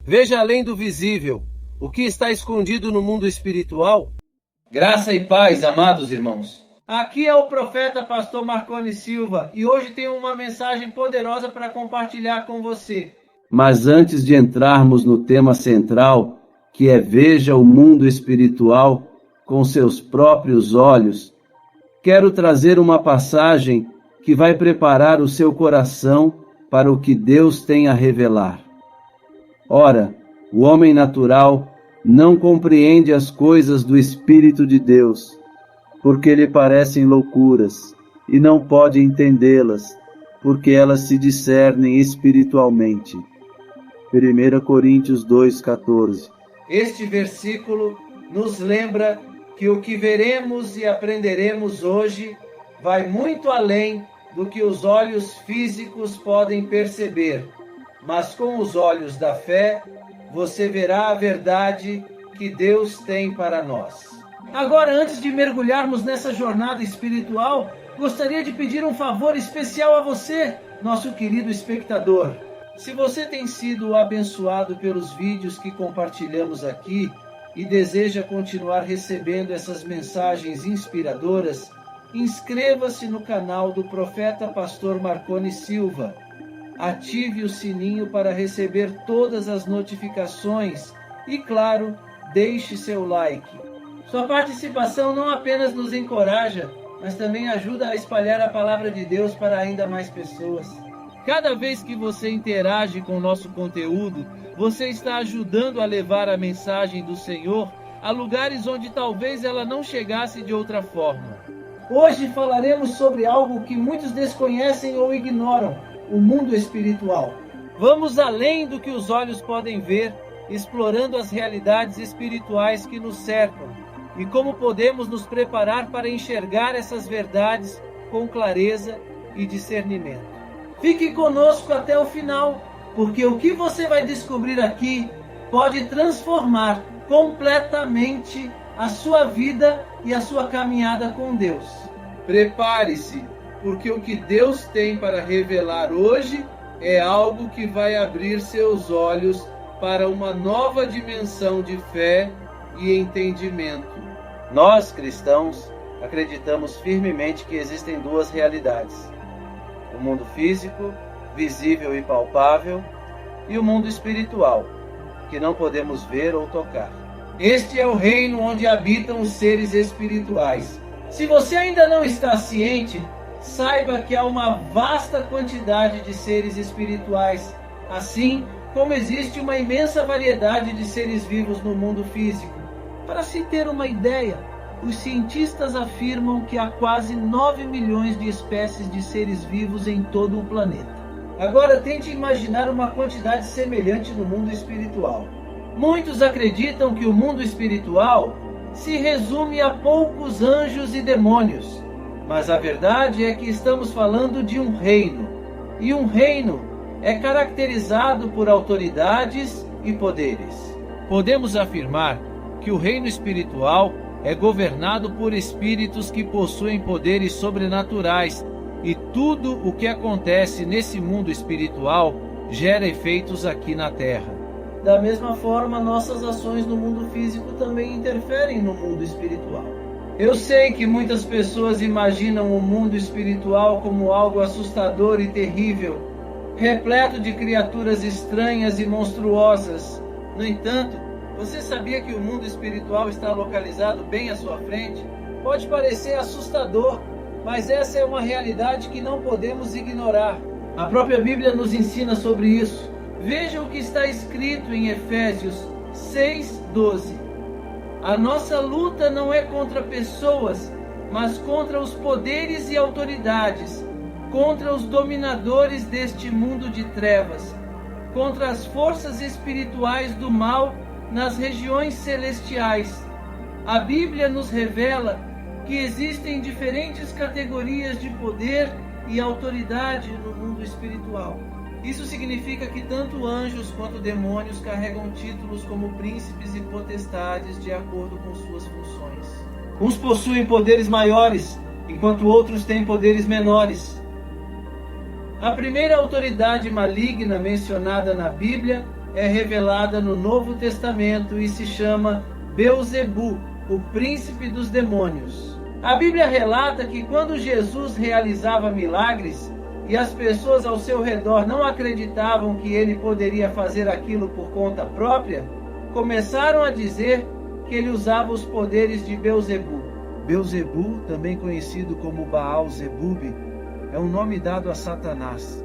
Veja além do visível, o que está escondido no mundo espiritual. Graça e paz, amados irmãos. Aqui é o profeta pastor Marconi Silva e hoje tenho uma mensagem poderosa para compartilhar com você. Mas antes de entrarmos no tema central, que é veja o mundo espiritual com seus próprios olhos, quero trazer uma passagem que vai preparar o seu coração para o que Deus tem a revelar. Ora, o homem natural não compreende as coisas do Espírito de Deus, porque lhe parecem loucuras, e não pode entendê-las, porque elas se discernem espiritualmente. 1 Coríntios 2,14. Este versículo nos lembra que o que veremos e aprenderemos hoje vai muito além do que os olhos físicos podem perceber, mas com os olhos da fé, você verá a verdade que Deus tem para nós. Agora, antes de mergulharmos nessa jornada espiritual, gostaria de pedir um favor especial a você, nosso querido espectador. Se você tem sido abençoado pelos vídeos que compartilhamos aqui e deseja continuar recebendo essas mensagens inspiradoras, inscreva-se no canal do Profeta Pastor Marconi Silva. Ative o sininho para receber todas as notificações e, claro, deixe seu like. Sua participação não apenas nos encoraja, mas também ajuda a espalhar a palavra de Deus para ainda mais pessoas. Cada vez que você interage com o nosso conteúdo, você está ajudando a levar a mensagem do Senhor a lugares onde talvez ela não chegasse de outra forma. Hoje falaremos sobre algo que muitos desconhecem ou ignoram: o mundo espiritual. Vamos além do que os olhos podem ver, explorando as realidades espirituais que nos cercam e como podemos nos preparar para enxergar essas verdades com clareza e discernimento. Fique conosco até o final, porque o que você vai descobrir aqui pode transformar completamente a sua vida e a sua caminhada com Deus. Prepare-se, porque o que Deus tem para revelar hoje é algo que vai abrir seus olhos para uma nova dimensão de fé e entendimento. Nós, cristãos, acreditamos firmemente que existem duas realidades: o mundo físico, visível e palpável, e o mundo espiritual, que não podemos ver ou tocar. Este é o reino onde habitam os seres espirituais. Se você ainda não está ciente, saiba que há uma vasta quantidade de seres espirituais, assim como existe uma imensa variedade de seres vivos no mundo físico. Para se ter uma ideia, os cientistas afirmam que há quase 9 milhões de espécies de seres vivos em todo o planeta. Agora tente imaginar uma quantidade semelhante no mundo espiritual. Muitos acreditam que o mundo espiritual se resume a poucos anjos e demônios, mas a verdade é que estamos falando de um reino, e um reino é caracterizado por autoridades e poderes. Podemos afirmar que o reino espiritual é governado por espíritos que possuem poderes sobrenaturais, e tudo o que acontece nesse mundo espiritual gera efeitos aqui na Terra. Da mesma forma, nossas ações no mundo físico também interferem no mundo espiritual. Eu sei que muitas pessoas imaginam o mundo espiritual como algo assustador e terrível, repleto de criaturas estranhas e monstruosas. No entanto, você sabia que o mundo espiritual está localizado bem à sua frente? Pode parecer assustador, mas essa é uma realidade que não podemos ignorar. A própria Bíblia nos ensina sobre isso. Veja o que está escrito em Efésios 6:12. A nossa luta não é contra pessoas, mas contra os poderes e autoridades, contra os dominadores deste mundo de trevas, contra as forças espirituais do mal nas regiões celestiais. A Bíblia nos revela que existem diferentes categorias de poder e autoridade no mundo espiritual. Isso significa que tanto anjos quanto demônios carregam títulos como príncipes e potestades de acordo com suas funções. Uns possuem poderes maiores, enquanto outros têm poderes menores. A primeira autoridade maligna mencionada na Bíblia é revelada no Novo Testamento e se chama Beelzebu, o príncipe dos demônios. A Bíblia relata que quando Jesus realizava milagres e as pessoas ao seu redor não acreditavam que ele poderia fazer aquilo por conta própria, começaram a dizer que ele usava os poderes de Beelzebu. Beelzebu, também conhecido como Baal-Zebub, é um nome dado a Satanás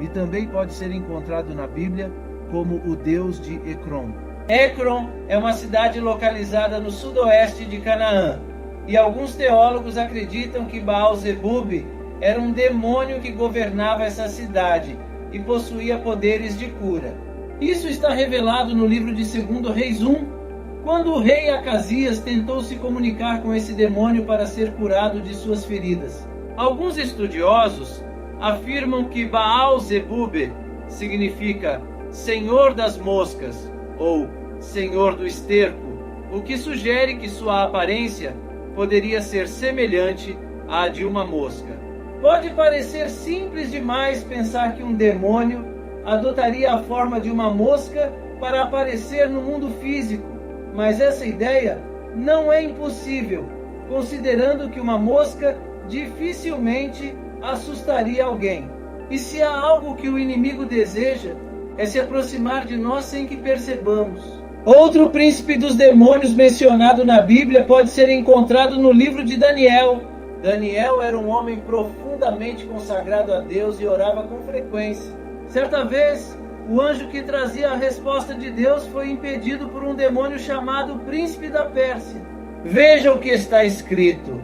e também pode ser encontrado na Bíblia como o deus de Ecrom. Ecrom é uma cidade localizada no sudoeste de Canaã e alguns teólogos acreditam que Baal-Zebub era um demônio que governava essa cidade e possuía poderes de cura. Isso está revelado no livro de 2 Reis 1, quando o rei Acasias tentou se comunicar com esse demônio para ser curado de suas feridas. Alguns estudiosos afirmam que Baal-Zebub significa Senhor das Moscas ou Senhor do Esterco, o que sugere que sua aparência poderia ser semelhante à de uma mosca. Pode parecer simples demais pensar que um demônio adotaria a forma de uma mosca para aparecer no mundo físico, mas essa ideia não é impossível, considerando que uma mosca dificilmente assustaria alguém. E se há algo que o inimigo deseja, é se aproximar de nós sem que percebamos. Outro príncipe dos demônios mencionado na Bíblia pode ser encontrado no livro de Daniel. Daniel era um homem profundamente consagrado a Deus e orava com frequência. Certa vez, o anjo que trazia a resposta de Deus foi impedido por um demônio chamado Príncipe da Pérsia. Veja o que está escrito: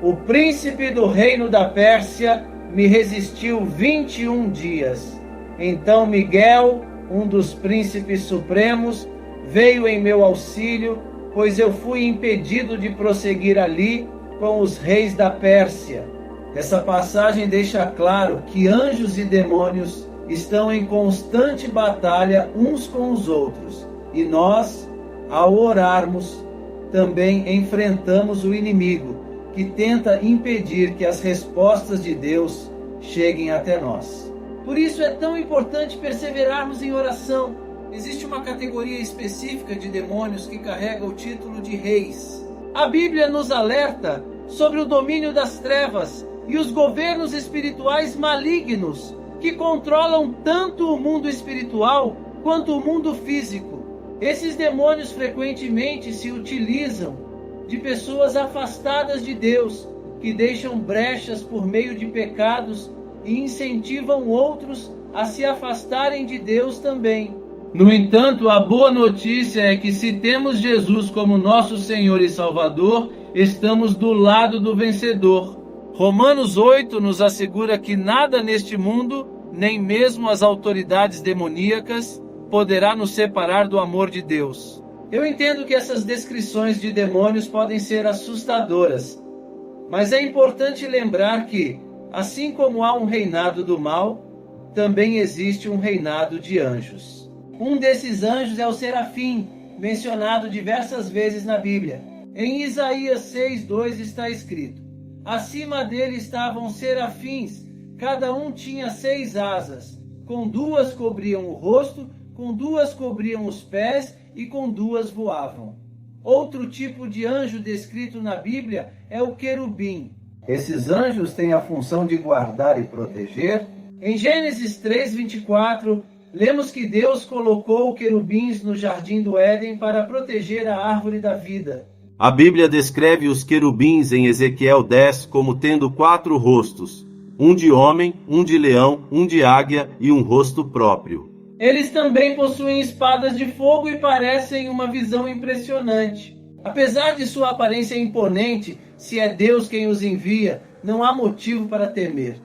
o príncipe do reino da Pérsia me resistiu 21 dias. Então Miguel, um dos príncipes supremos, veio em meu auxílio, pois eu fui impedido de prosseguir ali com os reis da Pérsia. Essa passagem deixa claro que anjos e demônios estão em constante batalha uns com os outros. E nós, ao orarmos, também enfrentamos o inimigo, que tenta impedir que as respostas de Deus cheguem até nós. Por isso é tão importante perseverarmos em oração. Existe uma categoria específica de demônios que carrega o título de reis. A Bíblia nos alerta sobre o domínio das trevas e os governos espirituais malignos que controlam tanto o mundo espiritual quanto o mundo físico. Esses demônios frequentemente se utilizam de pessoas afastadas de Deus, que deixam brechas por meio de pecados e incentivam outros a se afastarem de Deus também. No entanto, a boa notícia é que se temos Jesus como nosso Senhor e Salvador, estamos do lado do vencedor. Romanos 8 nos assegura que nada neste mundo, nem mesmo as autoridades demoníacas, poderá nos separar do amor de Deus. Eu entendo que essas descrições de demônios podem ser assustadoras, mas é importante lembrar que, assim como há um reinado do mal, também existe um reinado de anjos. Um desses anjos é o serafim, mencionado diversas vezes na Bíblia. Em Isaías 6:2 está escrito: acima dele estavam serafins, cada um tinha 6 asas, com 2 cobriam o rosto, com 2 cobriam os pés e com 2 voavam. Outro tipo de anjo descrito na Bíblia é o querubim. Esses anjos têm a função de guardar e proteger. Em Gênesis 3:24, lemos que Deus colocou querubins no jardim do Éden para proteger a árvore da vida. A Bíblia descreve os querubins em Ezequiel 10 como tendo 4 rostos, um de homem, um de leão, um de águia e um rosto próprio. Eles também possuem espadas de fogo e parecem uma visão impressionante. Apesar de sua aparência imponente, se é Deus quem os envia, não há motivo para temer.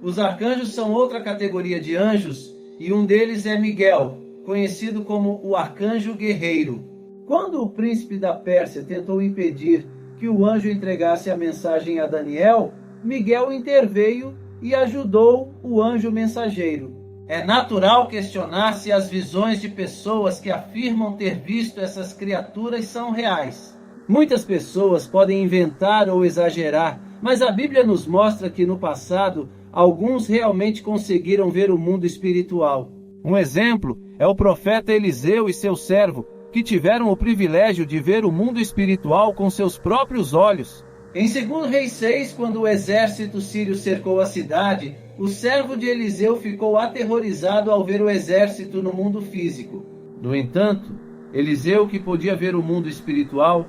Os arcanjos são outra categoria de anjos, e um deles é Miguel, conhecido como o arcanjo guerreiro. Quando o príncipe da Pérsia tentou impedir que o anjo entregasse a mensagem a Daniel, Miguel interveio e ajudou o anjo mensageiro. É natural questionar se as visões de pessoas que afirmam ter visto essas criaturas são reais. Muitas pessoas podem inventar ou exagerar, mas a Bíblia nos mostra que no passado, alguns realmente conseguiram ver o mundo espiritual. Um exemplo é o profeta Eliseu e seu servo, que tiveram o privilégio de ver o mundo espiritual com seus próprios olhos. Em 2 Reis 6, quando o exército sírio cercou a cidade, o servo de Eliseu ficou aterrorizado ao ver o exército no mundo físico. No entanto, Eliseu, que podia ver o mundo espiritual,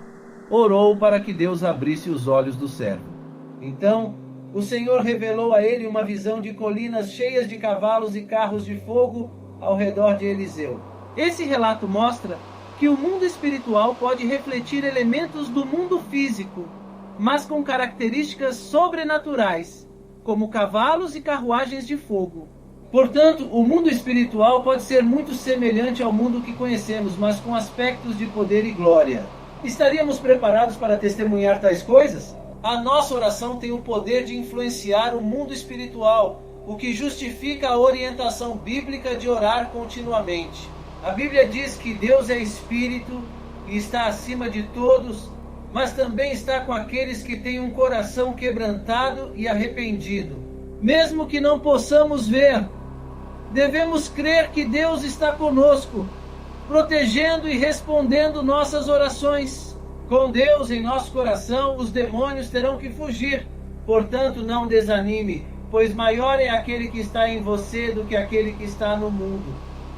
orou para que Deus abrisse os olhos do servo. Então, o Senhor revelou a ele uma visão de colinas cheias de cavalos e carros de fogo ao redor de Eliseu. Esse relato mostra que o mundo espiritual pode refletir elementos do mundo físico, mas com características sobrenaturais, como cavalos e carruagens de fogo. Portanto, o mundo espiritual pode ser muito semelhante ao mundo que conhecemos, mas com aspectos de poder e glória. Estaríamos preparados para testemunhar tais coisas? A nossa oração tem o poder de influenciar o mundo espiritual, o que justifica a orientação bíblica de orar continuamente. A Bíblia diz que Deus é espírito e está acima de todos, mas também está com aqueles que têm um coração quebrantado e arrependido. Mesmo que não possamos ver, devemos crer que Deus está conosco, protegendo e respondendo nossas orações. Com Deus em nosso coração, os demônios terão que fugir. Portanto, não desanime, pois maior é aquele que está em você do que aquele que está no mundo.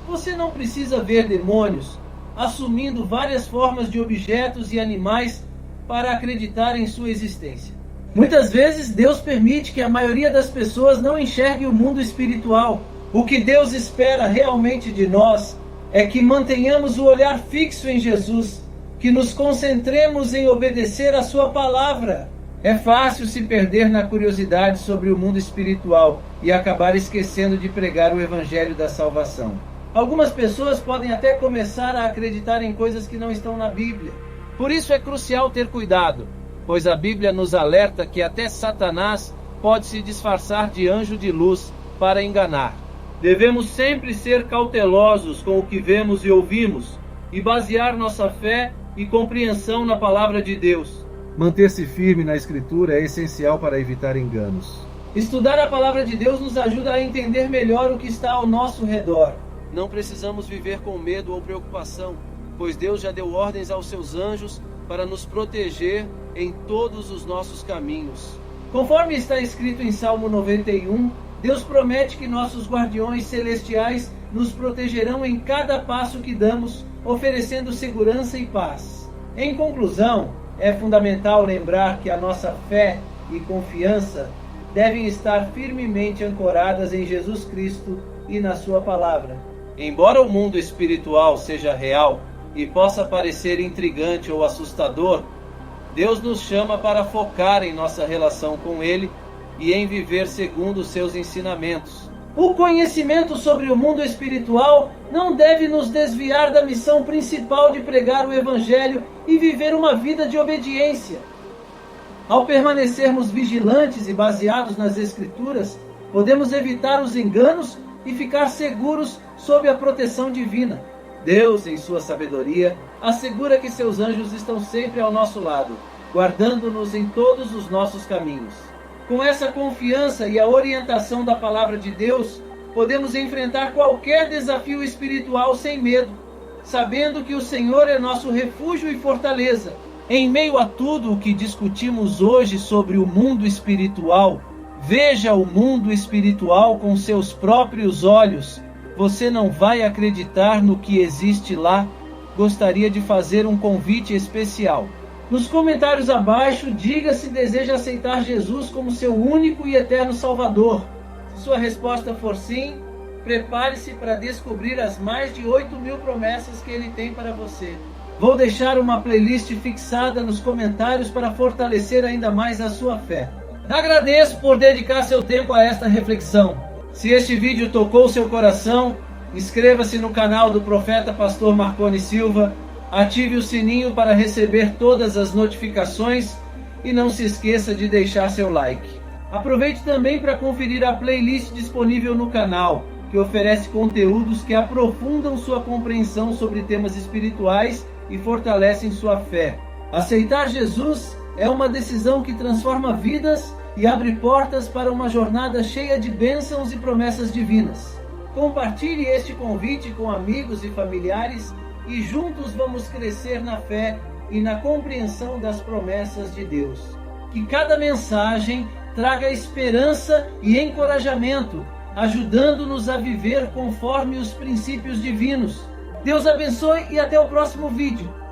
Você não precisa ver demônios assumindo várias formas de objetos e animais para acreditar em sua existência. Muitas vezes Deus permite que a maioria das pessoas não enxergue o mundo espiritual. O que Deus espera realmente de nós é que mantenhamos o olhar fixo em Jesus, que nos concentremos em obedecer a sua palavra. É fácil se perder na curiosidade sobre o mundo espiritual e acabar esquecendo de pregar o evangelho da salvação. Algumas pessoas podem até começar a acreditar em coisas que não estão na Bíblia. Por isso é crucial ter cuidado, pois a Bíblia nos alerta que até Satanás pode se disfarçar de anjo de luz para enganar. Devemos sempre ser cautelosos com o que vemos e ouvimos e basear nossa fé e compreensão na palavra de Deus. Manter-se firme na Escritura é essencial para evitar enganos. Estudar a palavra de Deus nos ajuda a entender melhor o que está ao nosso redor. Não precisamos viver com medo ou preocupação, pois Deus já deu ordens aos seus anjos para nos proteger em todos os nossos caminhos. Conforme está escrito em Salmo 91, Deus promete que nossos guardiões celestiais nos protegerão em cada passo que damos, oferecendo segurança e paz. Em conclusão, é fundamental lembrar que a nossa fé e confiança devem estar firmemente ancoradas em Jesus Cristo e na sua palavra. Embora o mundo espiritual seja real e possa parecer intrigante ou assustador, Deus nos chama para focar em nossa relação com Ele e em viver segundo os seus ensinamentos. O conhecimento sobre o mundo espiritual não deve nos desviar da missão principal de pregar o Evangelho e viver uma vida de obediência. Ao permanecermos vigilantes e baseados nas Escrituras, podemos evitar os enganos e ficar seguros sob a proteção divina. Deus, em sua sabedoria, assegura que seus anjos estão sempre ao nosso lado, guardando-nos em todos os nossos caminhos. Com essa confiança e a orientação da palavra de Deus, podemos enfrentar qualquer desafio espiritual sem medo, sabendo que o Senhor é nosso refúgio e fortaleza. Em meio a tudo o que discutimos hoje sobre o mundo espiritual, veja o mundo espiritual com seus próprios olhos. Você não vai acreditar no que existe lá. Gostaria de fazer um convite especial. Nos comentários abaixo, diga se deseja aceitar Jesus como seu único e eterno Salvador. Se sua resposta for sim, prepare-se para descobrir as mais de 8.000 promessas que Ele tem para você. Vou deixar uma playlist fixada nos comentários para fortalecer ainda mais a sua fé. Agradeço por dedicar seu tempo a esta reflexão. Se este vídeo tocou seu coração, inscreva-se no canal do Profeta Pastor Marconi Silva, ative o sininho para receber todas as notificações e não se esqueça de deixar seu like. Aproveite também para conferir a playlist disponível no canal, que oferece conteúdos que aprofundam sua compreensão sobre temas espirituais e fortalecem sua fé. Aceitar Jesus é uma decisão que transforma vidas e abre portas para uma jornada cheia de bênçãos e promessas divinas. Compartilhe este convite com amigos e familiares e juntos vamos crescer na fé e na compreensão das promessas de Deus. Que cada mensagem traga esperança e encorajamento, ajudando-nos a viver conforme os princípios divinos. Deus abençoe e até o próximo vídeo.